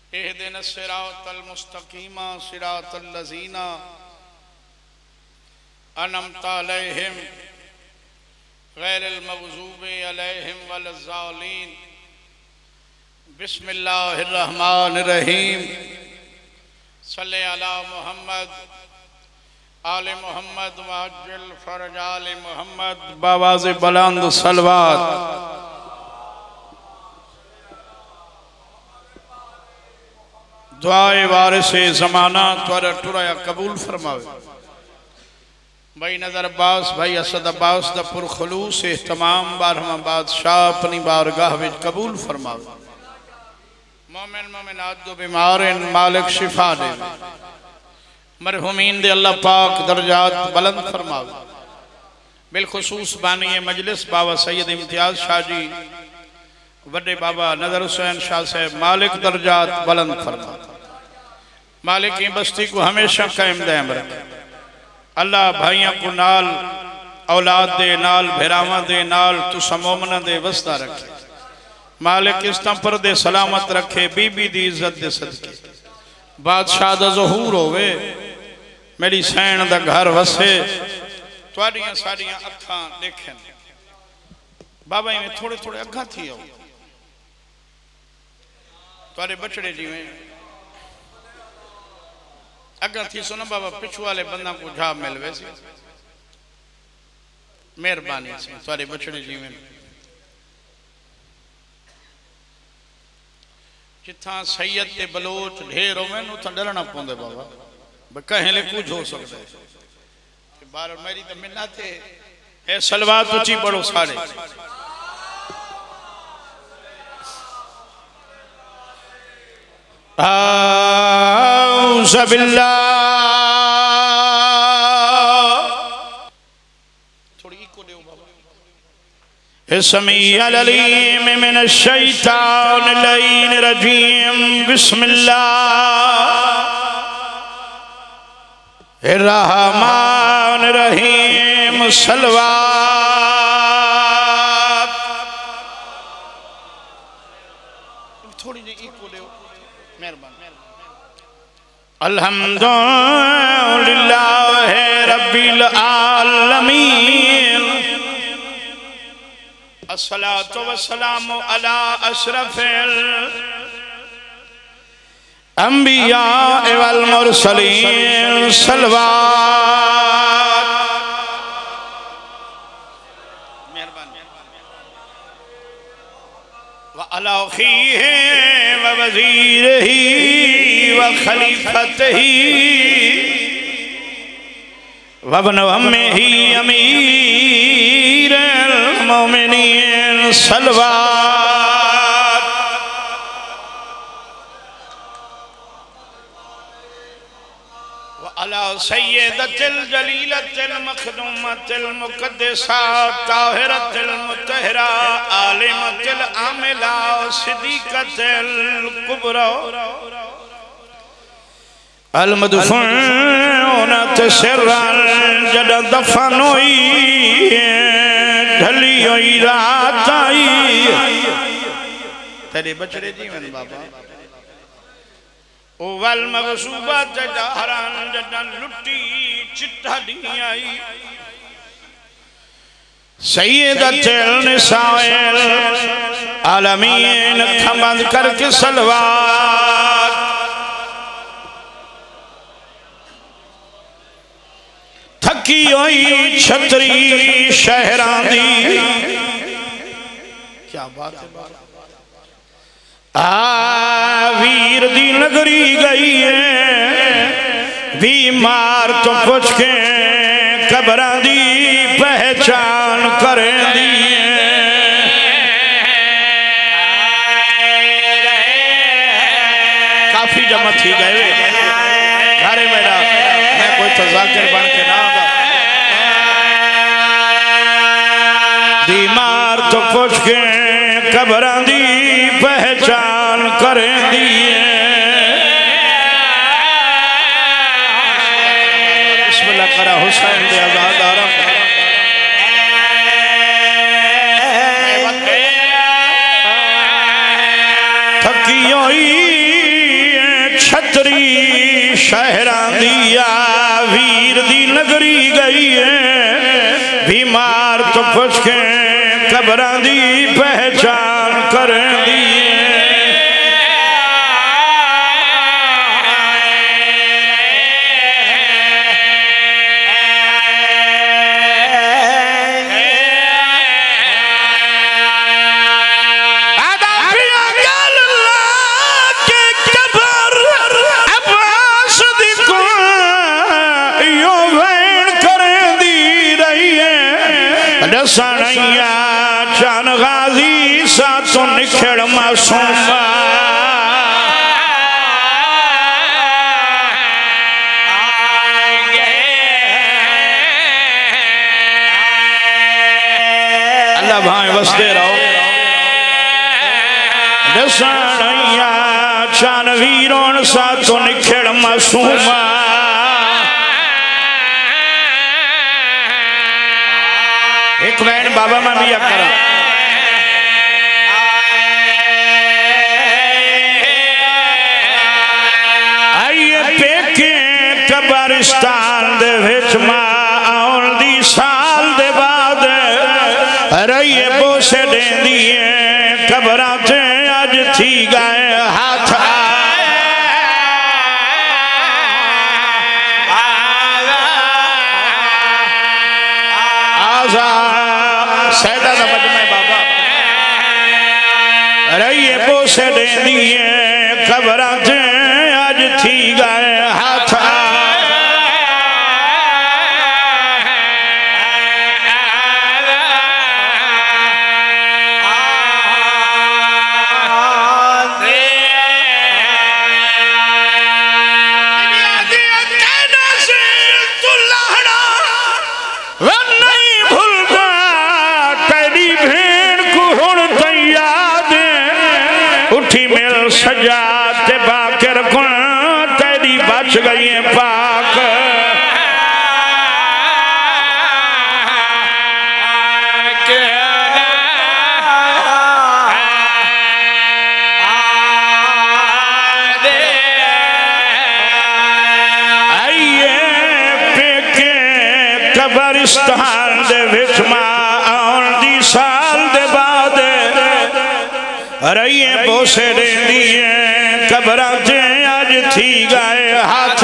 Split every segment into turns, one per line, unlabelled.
इहदिना सिरातल मुस्तकीम सिरातल लज़ीना अनअमता अलैहिम गैरिल मग़ज़ूबि अलैहिम वलज़्ज़ालिन। बिस्मिल्लाहिर रहमानिर रहीम। सल्ले अला मुहम्मद आले मुहम्मद वअज्जिल फ़रज आले मुहम्मद बावाज़े बुलंद सलवात। दुआए वारिसे ज़माना त्वरा टुराया कबूल फरमावे। भाई नज़र अब्बास भाई असद अब्बास दा पुरखलूस एहतमाम बारहमा बादशाह अपनी बारगाह विच कबूल फरमावे। मोमिन मोमिनात दो बीमार मालिक शिफा दे। मरहुमीन दे अल्लाह पाक दर्जात बुलंद फरमावे। बिलखुसूस बानी मजलिस बाबा सैयद इम्तियाज शाह जी वड्डे बाबा नजर हुसैन शाह साहब मालिक दर्जात बुलंद फरमावे। मालिक की बस्ती को हमेशा कायम दायम रखे। अल्लाह भाइयों को नाल औलाद दे नाल भेरावां दे नाल तुसा मोमना दे वसदा रखे। मालिक इस पर दे सलामत रखे। बीबी दी इज्जत दे सदके बादशाह दा ज़हूर होवे। मेरी सैन दा घर वसे तुहाडियां साडियां अखां देखन। बाबा इवें थोड़े थोड़े अखां थी आओ तुहाडे बचड़े जिवें अगर थी सुनो बाबा पिछू वाले बंदा को जा मिलवे सी मेहरबानी से तुहाडे बचड़े जीवन जिथा सैयद ते बलोच ढेर होवे उथा डरना पौंदे बाबा कहें ले कुछ हो सकता है। बार मेरी तो मिन्नत है ए सलवात ऊंची पढ़ो सारे। औज़ु बिल्लाह थोड़ी इको दो बाबा। समीअल अलीम मिनश शैतानिर रजीम। बिस्मिल्लाहिर रहमानिर रहीम। सलवात थोड़ी जी इको दो मेहरबान। अल्हम्दुलिल्लाहि रब्बिल आलमीन। अस्सलातु वस्सलामु अला अशरफिल अंबिया वल मुरसलीन। सलवात मेहरबान। व अला अखीहि व वज़ीरिही व खलीफतिही व इब्न अम्मिही अमीरुल मोमिनीन। सलवात व अला सय्यदतिल जलीलतिल मखदूमतिल मुक़द्दसा ताहिरतिल मुतहहरा आलिमतिल आमिला सिद्दीक़तिल कुबरा अल मदफूनत सिर्रन जद दफन हुई ढली हुई रात आई। तेरे बचड़े जीवन बाबा ओ वल मगसूबत जहरन जदन लुटी चिट्टा दी आई। सय्यदतिल निसाइल आलमीन खमद करके सलवात। थकी हुई छतरी शहरां दी क्या बात है। वीर दी नगरी गई है बीमार तो पुछ के कब्रां दी पहचान करें दी। काफी जमा थी गए घरे मेरा मैं कोई तजाकिर बन के ना बीमार तो पुछ के कब्रां दी पहचान करें दिए। बिस्मिल्लाह करा हुसैन दे आजाद आरम थकी हुई शहरां दिया वीर दी नगरी गई है बीमार तो पुछ के कबरां दी पहचान कर दी सनैया चान गाजी सातों निखड़ मासूमा अल्लाह भाई बसते रहो सनैया चान वीरों सातों निखड़ मासूमा एक बहन बाबा में भी करा आइए पेके कब्रिस्तान दे विच मां आउण दी साल दे बाद रहिए बोसे देंदी कबरां ते अज थी गए हाथ सैदा समझ में बाबा रहिए बोसे देंदी खबरां ते अज थी गए हाथ सजाते बाकर कुन तेरी बच गई पाक आइए पेके कब्रिस्तान दे विच मां आउण दी साल दे बाद रहिए बोसे देंदी कबरां ते अज थी गए हाथ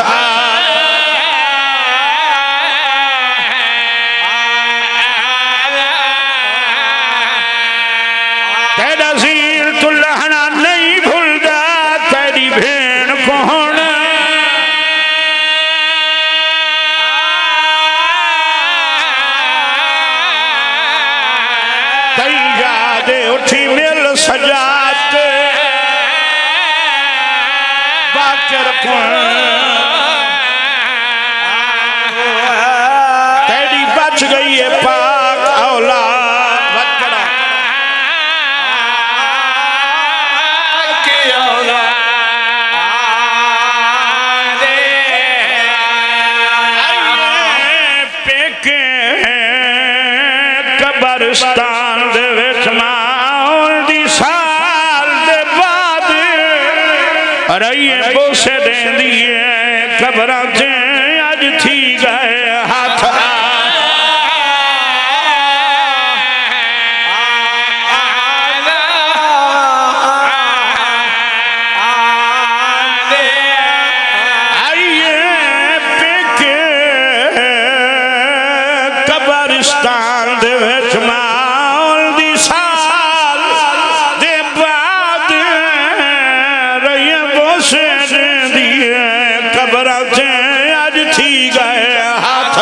तेरा सीर तू लहना नहीं भूलदा तेरी भेण कौन कई याद उठी मिल सजात बाकर तेरी बच गई है पाक औलाद बकरा के औलाद पेके कब्रिस्तान दे विच मां दी साल दे बाद रहिए बोसे देंदी कबरां ते अज थी गए हाथ आइए पेके कब्रिस्तान दे विच मां दी साल दे बाद रहिए बोसे देंदी कबरां ते अज थी गए हाथ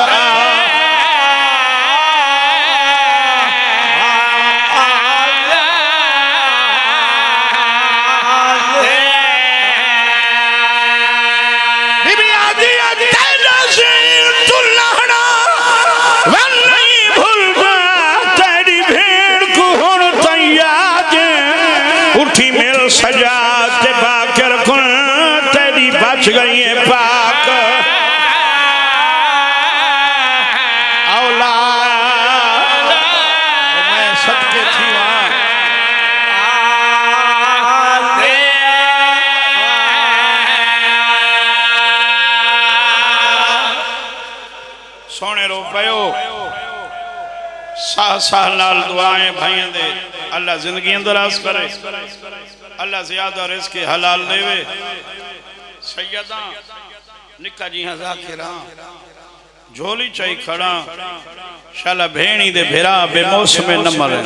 बीबी आदि तेरा सीर तू लहना वन नहीं भूलदा तेरी भेड़ को हुण तैयार उठी मिल सजाते बाकर कुन तेरी बच गई है पाक औलाद मैं सदके थी वहां साह साह नाल दुआएं भाइयों दे अल्लाह जिंदगी दराज करे अल्लाह ज़्यादा रिज़्क़ हलाल देवे सैयदा निका जी हाँ ज़ाकिरा झोली चाई खड़ा शाला भेणी दे भेरा बेमौसम न मरे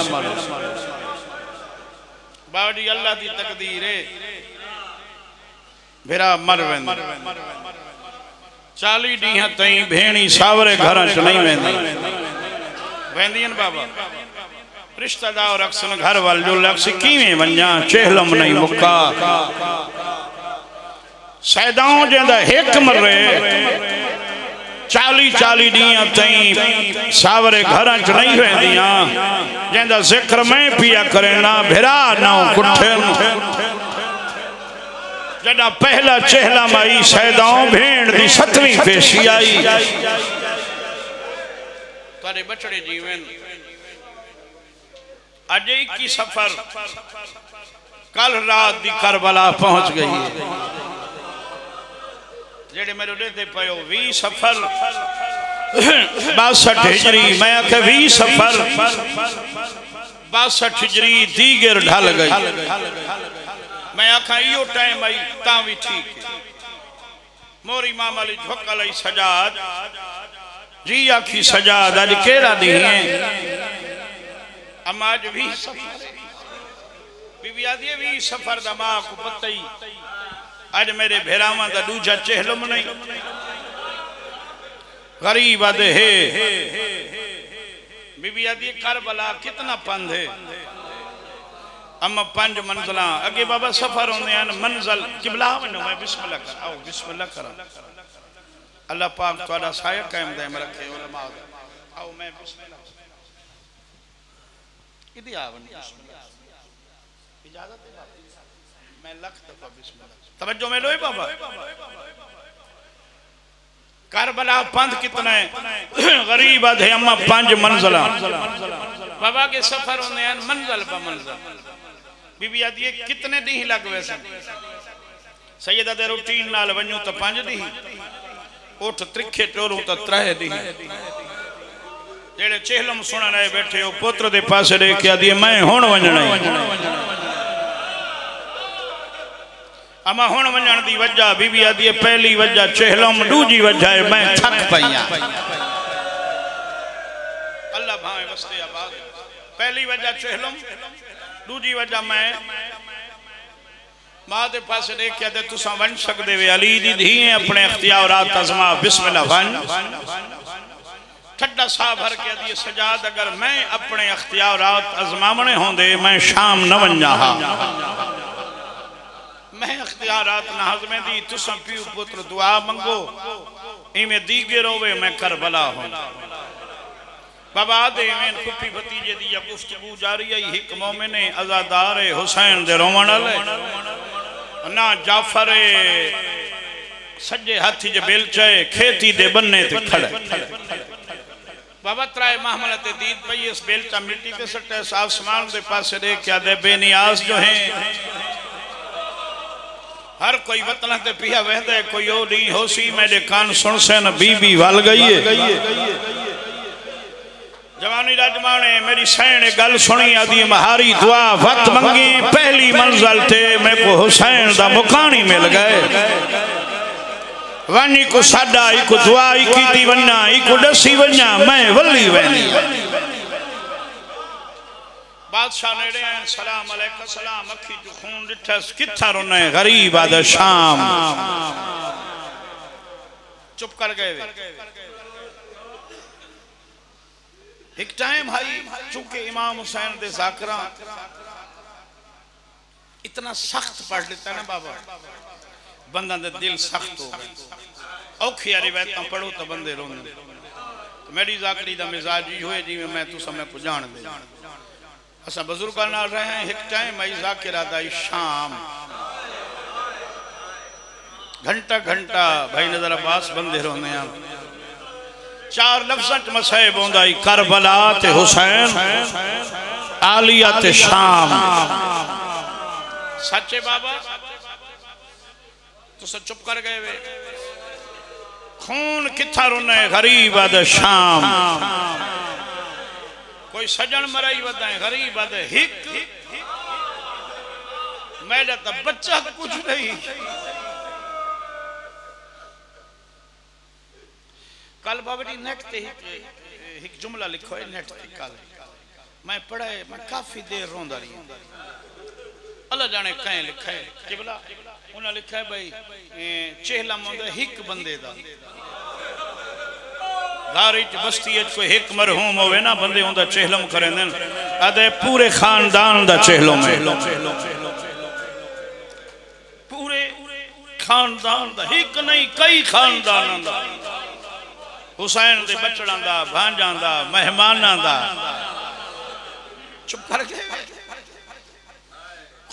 बावड़ी अल्लाह दी तकदीर है भेरा मर वेंदा 40 ॾींहं ताईं भेणी सावरे घर च नहीं वेंदियन बाबा रिश्तेदार अक्सन घर वाल जो लक्ष्य किवें वन्या चेहलम नहीं मुक्का सैदाओं जेंदा हिक मरे 40 ॾींहं ताईं सावरे घर च नहीं वेंदियां जेंदा जिक्र मैं पिया करे ना भेरा ना कुठे जड़ा पहला चेहला माई सैदाओं भेड़ दी 7वीं पेशी आई तारे बचड़े जीवन अज 21 सफर कल रात दी करबला पहुंच गई है जेड़े मेरे देते पयो 20 सफर 62 हिजरी मैं आखे 20 सफर 62 हिजरी दीगर ढल गई मैं आखा यो टाइम आई ता भी ठीक है मोरी इमाम अली झोक अली सजाद जी आखी सजाद अज केड़ा दी है अम्मा अज 20 सफर बीबी आदि 20 सफर दा मां को पता ही आज मेरे भेरावा दा दूजा चेहलम नहीं गरीब आदे है बीबी आदि करबला कितना पंध है अम्मा 5 मंजिला अगे बाबा सफर होंदे हैं मंजिल किबला वनो मैं बिस्मिल्लाह कर आओ बिस्मिल्लाह कर अल्लाह पाक तोड़ा साया कायम दे में रखे उलमा आओ मैं बिस्मिल्लाह इदी आवन इजाजत है मैं लख दफा बिस्मिल्लाह तवज्जो में लोए बाबा करबला पंथ कितना है गरीब आधे अम्मा 5 मंजिला बाबा के सफर होंदे हैं मंजिल पर मंजिल बीबी आदि कितने दी लग वैसे सैयदा दे रूटीन नाल वन्यू तो 5 दी उठ त्रिखे टोरू तो 3 दी जेड़े चेहलम सुनन आए बैठे हो पुत्र दे पासे देख के आदि मैं हुण वणना अमा हुण वणन दी वजह बीबी आदि पहली वजह चेहलम दूजी वजह मैं थक पईया अल्लाह भावे वस्ते आबाद पहली वजह चेहलम दूजी वजह मैं मां दे पास देख के दे तुसा वन सकदे वे अली दी धी अपने इख्तियारात आजमा बिस्मिल्लाह वन ठड्डा सा भर के दी सजाद अगर मैं अपने इख्तियारात आजमावने होंदे मैं शाम न वन्या हा मैं इख्तियारात न हजमे दी तुसा पीउ पुत्र दुआ मंगो इमे दीगे रोवे मैं करबला हूं बाबा दे में कुफी भतीजे दी या गुफ्तगू जारी है एक मोमिन अज़ादार हुसैन दे रोवण वाले ना जाफर सज्जे हाथी जे बेलचे खेती दे बन्ने ते खड़े बाबा त्राए महमल ते दीद पई इस बेलचा मिट्टी के सट्टे आसमान दे पासे देख क्या दे बेनियाज जो है हर कोई वतन ते पिया वहदे कोई ओ नहीं होसी मेरे कान सुन से न बीबी वाल गई है जवानी राजमाने मेरी सैन गल सुनी आदि महारी दुआ वक्त मंगी पहली मंजिल ते मैं को हुसैन दा मुकानी मिल गए वानी को साडा इको दुआ कीती वन्ना इको दसी वन्ना मैं वली वेनी बादशाह नेड़े आए सलाम अलैकुम सलाम अखी जो खून दिठस किथा रोने गरीब आद शाम चुप कर गए एक टाइम भाई चूंकि इमाम हुसैन दे ज़ाकरा इतना सख्त पढ़ लेता है ना बाबा बंदा दे दिल सख्त हो गए औखी रिवायत पढ़ो तो बंदे रोंदे तो मेरी ज़ाकरी दा मिजाज ही होए जिवें मैं तू समय को जान दे असा बुजुर्गां नाल रहे हैं एक टाइम आई ज़ाकिरा दा शाम घंटा घंटा भाई नजर अब्बास बंदे रोंदे हैं 4 लफ्ज़ां च मसैब होंदा है करबला ते हुसैन आलिया ते शाम सच्चे बाबा तो सब चुप कर गए वे खून किथा रोना है गरीब आद शाम कोई सजन मराई वदाए गरीब आदे हिक मेरा तो बच्चा कुछ नहीं। कल बाबा जी नेट ते एक जुमला लिखो है नेट ते कल मैं पढ़ा है, मैं काफी देर रोंदा रही। अल्लाह जाने कहीं लिखा है किबला उन्हें लिखा है भाई चेहला मोंदा हिक बंदे दा घर बस्ती कोई एक मरहूम होवे ना बंदे उनका चेहलम करेंदे अदे पूरे खानदान दा चेहलम है, पूरे खानदान दा एक नहीं कई खानदान दा हुसैन दे बचड़ा दा भांजा दा मेहमानां दा चुप कर गए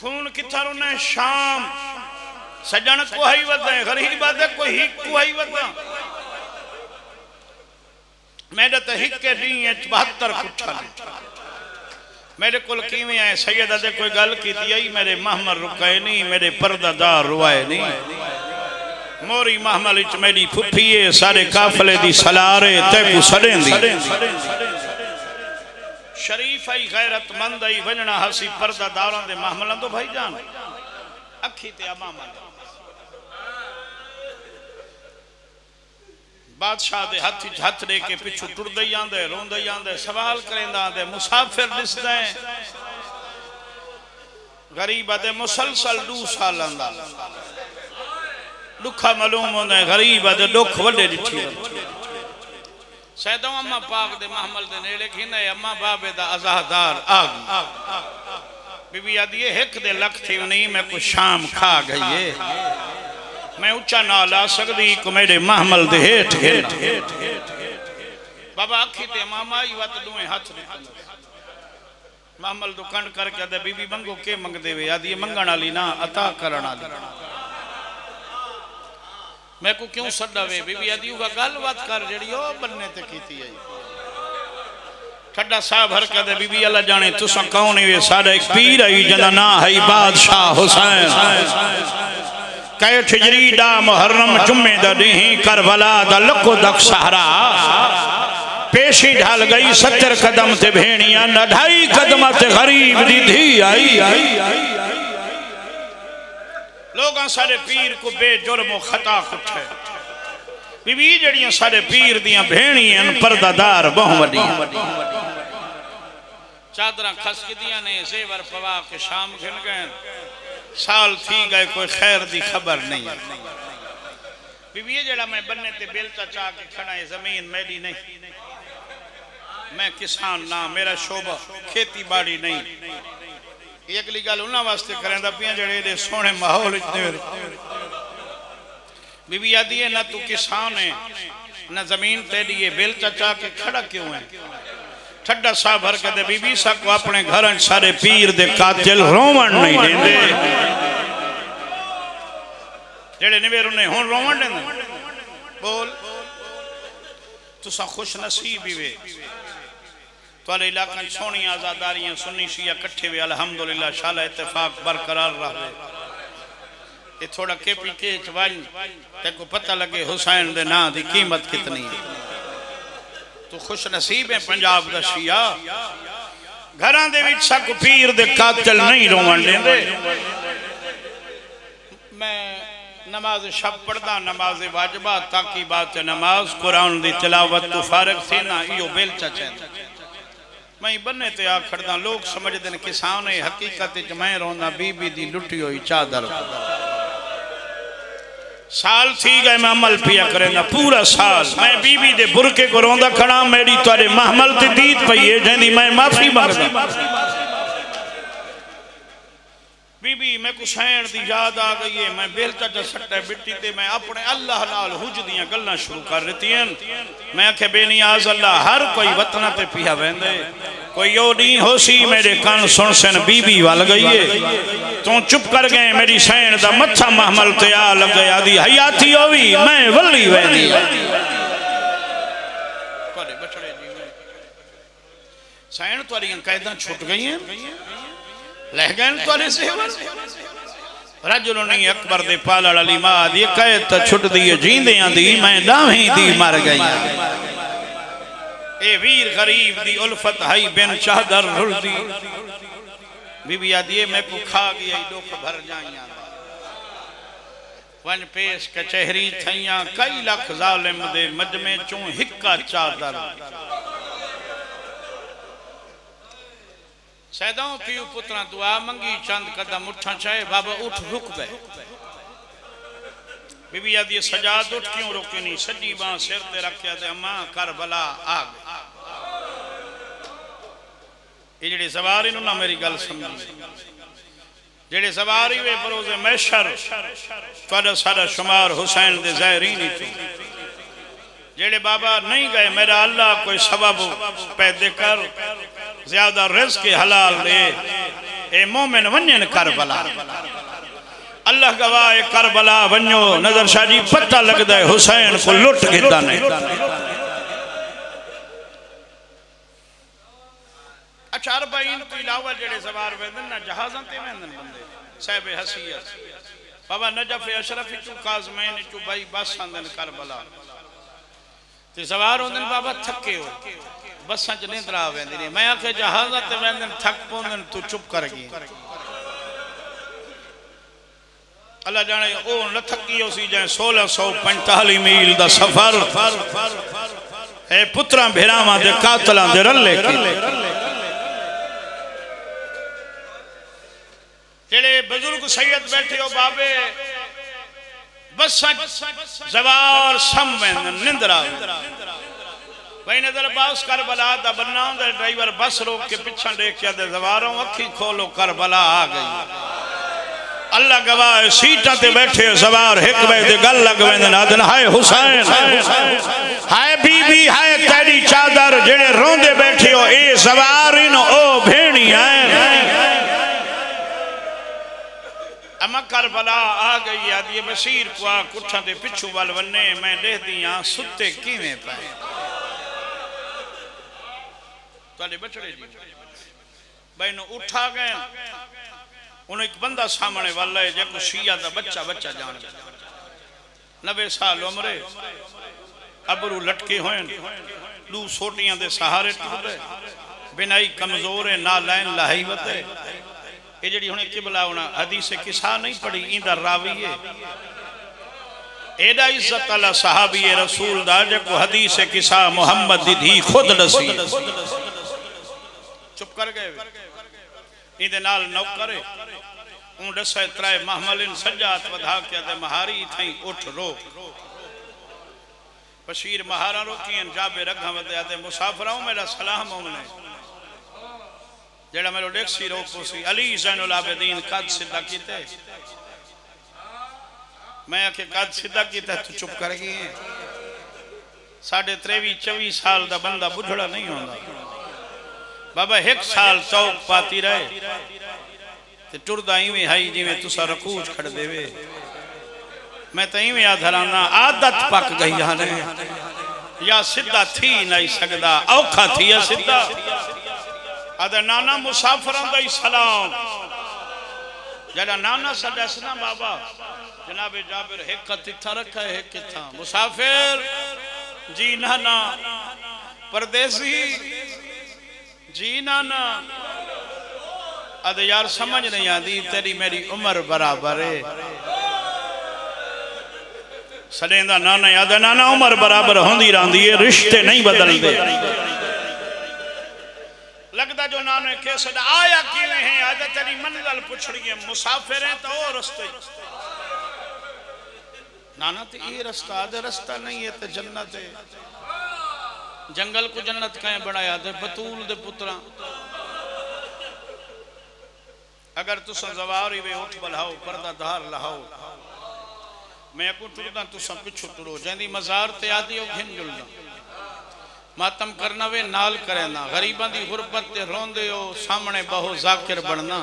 खून किथा रोना शाम सजन को ही वदा गरीब आदे कोई हिक को ही वदा मेरे तो हिक के दी 72 कुठा मेरे को किवें आए सैयद अदे कोई गल कीती आई मेरे महमल रुकाए नहीं मेरे पर्दादार रुआए नहीं मोरी महमल विच मेरी फुफीए सारे काफले दी सलारे ते को सडेंदी शरीफ आई गैरतमंद आई वजना हसी पर्दादारां दे महमलां तो भाई जान अखी ते अमामा बादशाह दे हाथ दे के पिछू टुरदे आंदे रोंदे आंदे सवाल करेंदा आंदे मुसाफिर दिसदा है गरीब आदे मुसलसल 2 साल आंदा दुखा मालूम होंदा है गरीब आदे दुख वड्डे दिठी सैदो अम्मा पाक दे महमल दे नेड़े खिने अम्मा बाबे दा अज़ादार आ गई बीबी आदी एक दे लख थी नहीं मैं को शाम खा गई है मैं उच्चा ना ला सकती को मेरे महमल दे हेठ बाबा अखी ते मामा ही वत दुए हाथ महमल दो कंड करके दे बीबी मंगो के मंगदे वे आदि मंगण वाली ना अता करण वाली मैं को क्यों सदावे बीबी आदि उगा गलबात कर जड़ी ओ बन्ने ते कीती है ठड्डा साहब हर कदे बीबी अल्लाह जाने तुसा कौन है साडा एक पीर है जना ना है बादशाह हुसैन कै ठिजरी दा मुहर्रम जुम्मे दा दी करबला दा लको दक सहारा पेशी ढल गई 70 कदम ते भेड़ियां न 2.5 कदम ते गरीब दी धी आई लोगां सारे पीर को बेजुर्म खता कुठे बीबी जड़ियां सारे पीर दियां भेड़ियां पर्दादार बहु वड्डी चादरां खस कीतियां ने जेवर पवा के शाम खिन गए साल थी गए कोई खैर दी खबर नहीं बीबी ये जड़ा मैं बन्ने ते बेलचा चा के खड़ा है जमीन मेरी नहीं मैं किसान ना मेरा शोभा खेती बाड़ी नहीं ये अगली गल उन्हां वास्ते करेंदा पिया जड़े दे सोहणे माहौल विच बीबी आदी है ना तू किसान है ना जमीन तेरी ये बेलचा चा के खड़ा क्यों है ठड्डा साहब हर कदे बीबी सा को अपने घर सारे पीर दे कातिल रोवण नहीं देंदे जेड़े निवेर ने हुन रोवण देंदे बोल तुसा खुश नसीब ही वे तोले इलाका सोनी आजादारियां सुन्नी शिया इकट्ठे वे अल्हम्दुलिल्लाह शाला इत्तेफाक बरकरार रहे ये थोड़ा केपीके च वन ते को पता लगे हुसैन दे नाम दी कीमत कितनी है तो खुश नसीब है पंजाब दा शिया घरां दे विच सक पीर दे कातिल नहीं रोवण देंदे मैं नमाज शब पढ़दा नमाज वाजिबा ताकि बात नमाज कुरान दी तिलावत तो फारिग थे ना इयो बेलचा चैंदा मैं बन्ने ते आ खड़दा लोग समझदे ने किसान है हकीकत च मैं रोंदा बीबी दी लुटी होई चादर साल थी गए मैं अमल पिया करेंदा पूरा साल मैं बीबी दे बुरके को रोंदा खड़ा मेरी तुहाडे महमल ते दीद पई है जंदी मैं माफी मंगदा बीबी मैं को सैन दी याद आ गई है मैं बेलचा च सट्टे बिट्टी ते मैं अपने अल्लाह नाल हुज दियां गल्लां शुरू कर दित्तियां मैं आखे बेनियाज अल्लाह हर कोई वतन ते पिया वेंदे कोई यो नहीं होसी मेरे कान सुन सन बीबी वल गई है तू चुप कर गए मेरी सैन दा मत्था महमल ते आ लग गया दी हयाती होवी मैं वल्ली वेंदी तोरे बछड़े जी सैन तोरी कैदा छुट गई हैं लह गए तोरे सेवर रजुल नहीं अकबर दे पालड़ वाली मां दी कैद छुट दी जींदे दी मैं दावी दी मर गई ए वीर गरीब दी उल्फत हई बिन चादर रुलदी बीबी आदिए मैं को खा गई दुख भर जाइया वन पेश कचहरी थैया कई लख जालिम दे मजमे चों हिक्का चादर सैदाओं पीऊ पुत्रा दुआ मंगी चंद कदम उठा चाहे बाबा उठ रुक गए बीबी आदि सजाद उठ क्यों रोके नहीं सजी बां सिर ते रखया ते अम्मा करबला आ गई ये जेड़े सवारी नु ना मेरी गल समझी जेड़े सवारी वे बरोज़े महशर तुहाडा साडा शुमार हुसैन दे ज़ाहिरीन चो जेड़े बाबा नहीं गए मेरा अल्लाह कोई सबब पैदे कर ज्यादा रिज़्क़ हलाल दे ए मोमिन वन्यन करबला अल्लाह गवाह करबला वन्यो नजर शाह जी पता लगदा है हुसैन को लुट गिदा नहीं अच्छा अरबाइन तो इलावा जेड़े सवार वेंदन ना जहाज़ां ते वेंदन बंदे साहिब हसीयत बाबा नजफ अशरफ चू काज़मैन चू भाई बस आंदन करबला ते सवार होंदन बाबा थके हो बसां च निंदरा वेंदी ने मैं आखे जहाज़ां ते वेंदन थक पोंदन तू चुप कर गई अल्लाह जाने ओ न थकी होसी जाए 1645 मील दा सफर ए पुत्रा भेरावां दे कातलां दे रले जेड़े बुजुर्ग सैयद बैठे हो बाबे बस जवार सम निंदरा भाई नजर बास करबला दा बन्ना दे ड्राइवर बस रोक के पिछा देखया दे जवारों अखी खोलो करबला आ गई अल्लाह गवाह सीटा ते बैठे सवार एक वे दे गल लग वेंदन आदन हाय हुसैन हाय बीबी हाय तेरी चादर जेड़े रोंदे बैठे हो ए सवार इन ओ भेणी है अमा करबला आ गई आदि बशीर कुआ कुठा दे पिछू वाल वन्ने मैं देखदी हां सुते किवें पाए तोड़े बछड़े जी भाई नु उठा गए उन्हें एक बंदा सामने वाला है जो शिया दा बच्चा बच्चा जान 90 साल उम्र अबरू लटके होए दू सोटियां दे सहारे टुरदे बिनाई कमजोर है ना लाइन लाही वते ये जड़ी हुने किबला होना हदीस किसा नहीं पढ़ी इंदा रावी है एडा इज्जत अल्लाह सहाबी रसूल दा जो हदीस किसा मोहम्मद दी धी खुद दसी चुप कर गए इंदे नाल नौकर ऊं दसे त्राए महमलिन सजात वधा के दे महारी थई उठ रो बशीर महारा रोकियन जाबे रगा वदे ते मुसाफिरों मेरा सलाम ओमने जेड़ा मेरो डेक्सी रोकोसी अली ज़ैनुल आबिदीन कद सीधा कीते मैं आके कद सीधा कीता तू चुप कर गई है 23-24 साल दा बंदा बुढ़ड़ा नहीं होंदा बाबा 1 साल चौक पाती रहे ते टुरदा इवें हाई जिवें तुसा रकूच खड़ देवे मैं तो इवें आधराना आदत पक गई हाने या सीधा थी नहीं सकदा औखा थी सीधा आदे नाना मुसाफिरों दा सलाम जड़ा नाना सदसना बाबा जनाब जाबिर एक तिथा रखा है एक किथा मुसाफिर जी नाना परदेसी जी नाना आदे यार समझ नहीं आती तेरी मेरी उम्र बराबर है सडेंदा नाना आदे नाना उम्र बराबर होंदी रहंदी है रिश्ते नहीं बदलते लगता जो नाने के सदा आया किवें है आज तेरी मंजिल पुछड़िए मुसाफिर है तो ओ रास्ते नाना ते ये रास्ता आदे रास्ता नहीं है ते जन्नत है जंगल को जन्नत कहे बनाया दे बतूल दे पुत्रा अगर तुसा जवारी वे उठ बलाओ पर्दा धार लहाओ मैं को टुरदा तुसा पिछू टुरो जंदी मजार ते आदी ओ घिन जुलना मातम करना वे नाल करे ना गरीबां दी गुरबत ते रोंदे हो सामने बहुत जाकिर बनना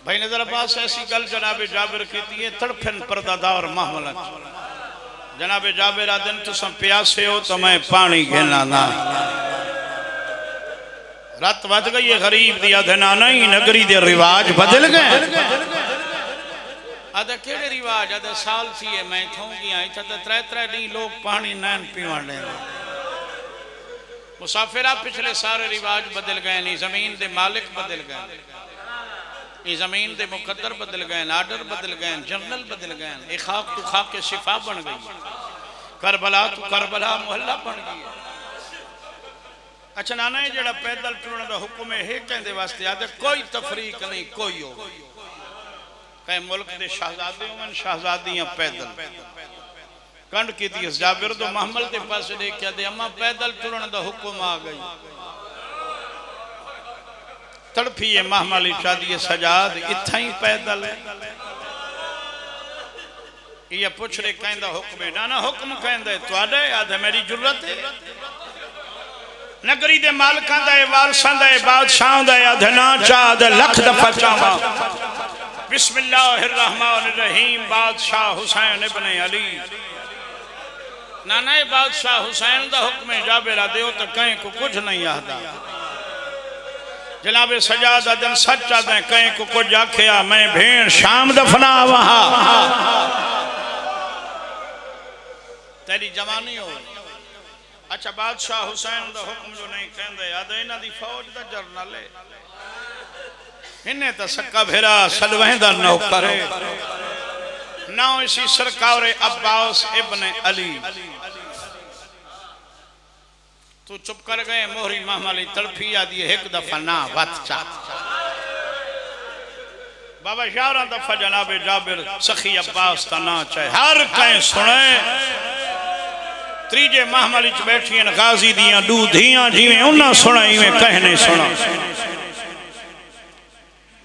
भाई नजर अब्बास ऐसी गल जनाब जाबिर कीती है तड़फन पर्दादार मामला जनाब जाबिर आदन तुसा प्यासे हो तो मैं पानी घेना ना रात बज गई है गरीब दी अधना नहीं नगरी दे रिवाज बदल गए आदे केड़े रिवाज आदे साल थी है मैं थोंगी आई था 3-3 दिन लोग पानी नैन पीवन ले मुसाफिरा पिछले सारे रिवाज बदल गए नहीं, जमीन दे मालिक बदल गए, ये जमीन दे मुकद्दर बदल गए, आर्डर बदल गए, जनरल बदल गए, एक खाक तू खाक के शिफा बन गई, करबला तू करबला मोहल्ला बन गई। अच्छा नाना है जड़ा पैदल टुरन का हुक्म है कहते वास्ते आदे कोई तफरीक नहीं, कोई हो कई मुल्क के शहजादे होवन शहजादियां पैदल कंड की थी जाबिर तो महमल के पास देखा दे अम्मा पैदल टुरन का हुक्म आ गई, तड़फी है महमल शादी सजाद इत्था ही पैदल है, ये पुछ रहे कहंदा हुक्म है, नाना हुक्म कहंदा है तुहाडा आदे मेरी जुर्रत है, नगरी दे मालकां दा वारसां दा बादशाहां दा अधना चाद लख दफा चावा। बिस्मिल्लाहिर्रहमानिर्रहीम। बादशाह हुसैन इब्ने अली नाना बादशाह हुसैन दा हुक्म है जाबिर दे तो कहीं को कुछ नहीं आता, जनाबे सजाद अदन सच्चा दे कहीं को कुछ आखिया मैं भेड़ शाम दफना वहां तेरी जवानी हो। अच्छा बादशाह हुसैन दा हुक्म जो नहीं कहंदे याद है इन्हां दी फौज दा जरनल है, इन्हें तो सक्का भेरा सलवह दा नौकर है, ना इसी सरकार अब्बास इब्ने अली। तू चुप कर गए मोहरी महमली तड़फी आदि एक दफा ना वत चा बाबा 11 दफा जनाबे जाबिर सखी अब्बास ता ना चाहे हर कहीं सुने। त्रीजे महमली च बैठी गाजी दियां दू धियां जिवें उन्हां सुना इवें कह नहीं सुना।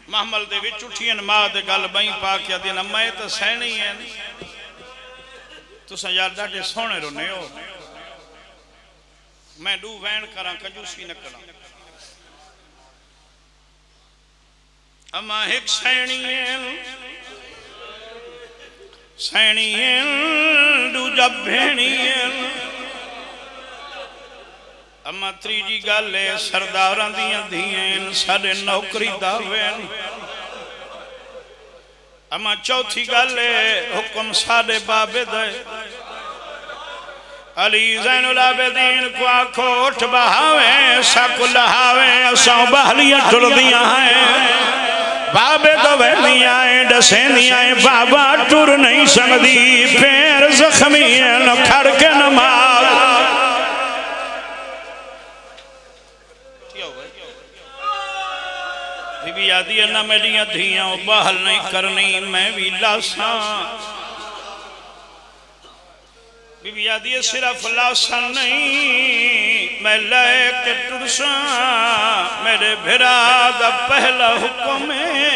महमल दे विच उठियन मां दे गल बई पा के आदि अम्मा ये तो सहनी है तुसां यार डाटे सोहणे रोने हो, मैं दू वैन करा कंजूसी न करा। अम्मा एक सैनी दूजा भेणी अम्मा त्रीजी गल है सरदारां दियां धीआं साडे नौकरी दावे। अम्मा चौथी गल है हुक्म साडे बाबे दे अली ज़ैनुल आबिदीन को आखो उठ बहावे सक लहावे असां बहलियां टुरदियां हैं बाबे तो वहदियां डसेंदियां बाबा टुर नहीं सकदी पैर जख्मी न खड़ के नमाज। बीबी आदि ना मेरिया धियां बहल नहीं करनी मैं भी लासा। बीबी आदि सिर्फ लासा नहीं मैं लेके टुरसा मेरे भिरा दा पहला हुक्म है।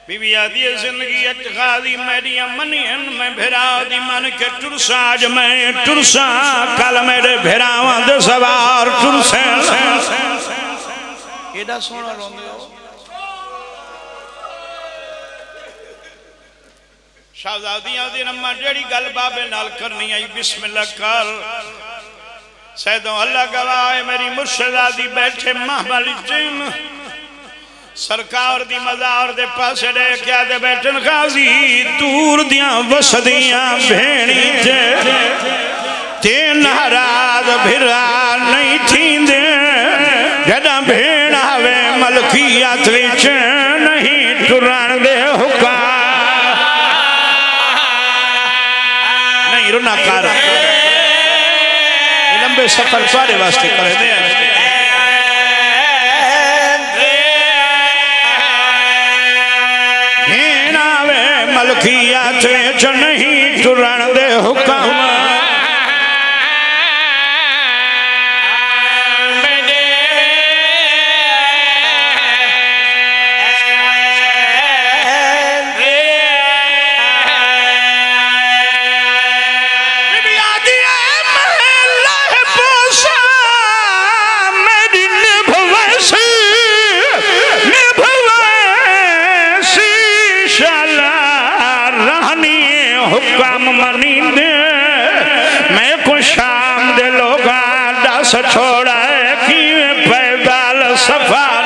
बीबी आदि जिंदगी गादी मेरिया मनियन मैं भिरा दी मन के टुरसा आज मैं टुरसा कल मेरे भिरावां दे सवार टुरसे। एडा सोना रोंदे हो शहजादियां दी अम्मा जेड़ी गल बाबे नाल करनी आई बिस्मिल्लाह कर सैदों अल्लाह गवाह मेरी मुर्शदादी बैठे महमल जिन सरकार दी मज़ार दे पासे दे क्या दे बैठन गाजी दूर दियां वसदियां भेणी ते नाराज भिरा नहीं थींदे जदा भेण आवे मलकियत विच नहीं टुरन दे हुक्म नहीं रुना कर लंबे सफर सारे वास्ते करे दे भेण आवे मलकियत विच नहीं टुरन दे हुक्म। छोड़ा कि पैदल सफर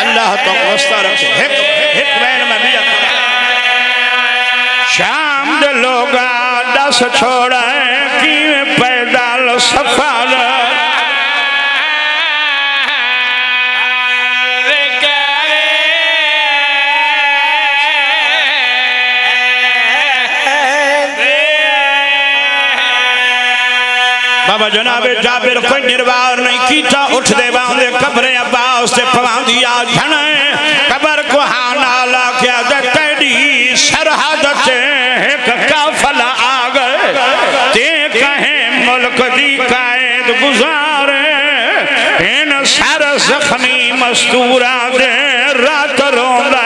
अल्लाह तो वस्ता रखे एक वैन में भी शाम दे लोगा दस छोड़ा कि पैदल सफर बाबा जनाबे जाबिर कोई निर्वाह नहीं कीता उठ दे बांधे कब्रे अब्बास से पवांदिया झने कब्र को हाना ला क्या कैदी सरहद से एक काफला आ गए ते कहे मुल्क दी कैद गुजारे इन सर जख्मी मस्तूरा दे रात रोंदा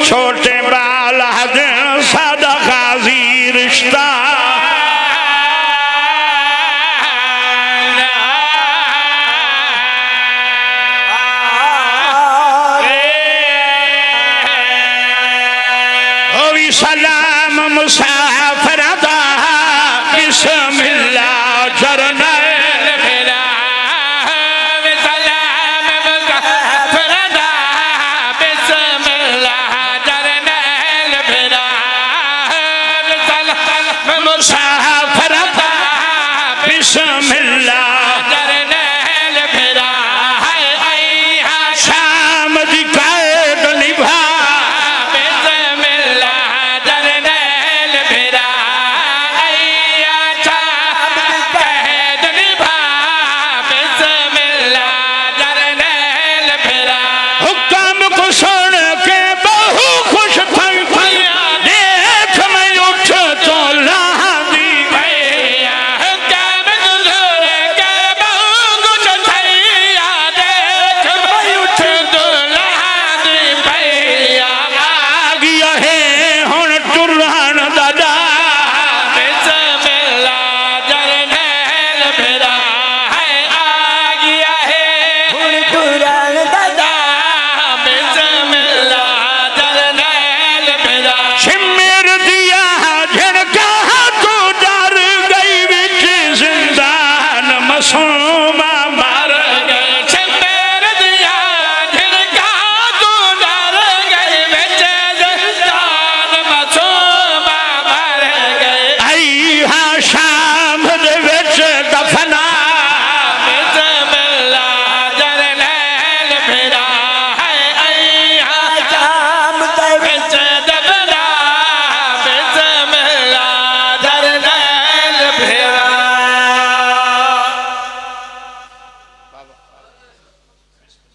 छोटे बाल सादा गाजी रिश्ता सलाम मुसाफिर दा बिस्मिल्लाह जरनैल फिरा सलाम मुसाफिर दा बिस्मिल्लाह जरनैल फिरा सलाम मुसाफिर दा बिस्मिल्लाह जरनैल फिरा शाम दी कैद निभा son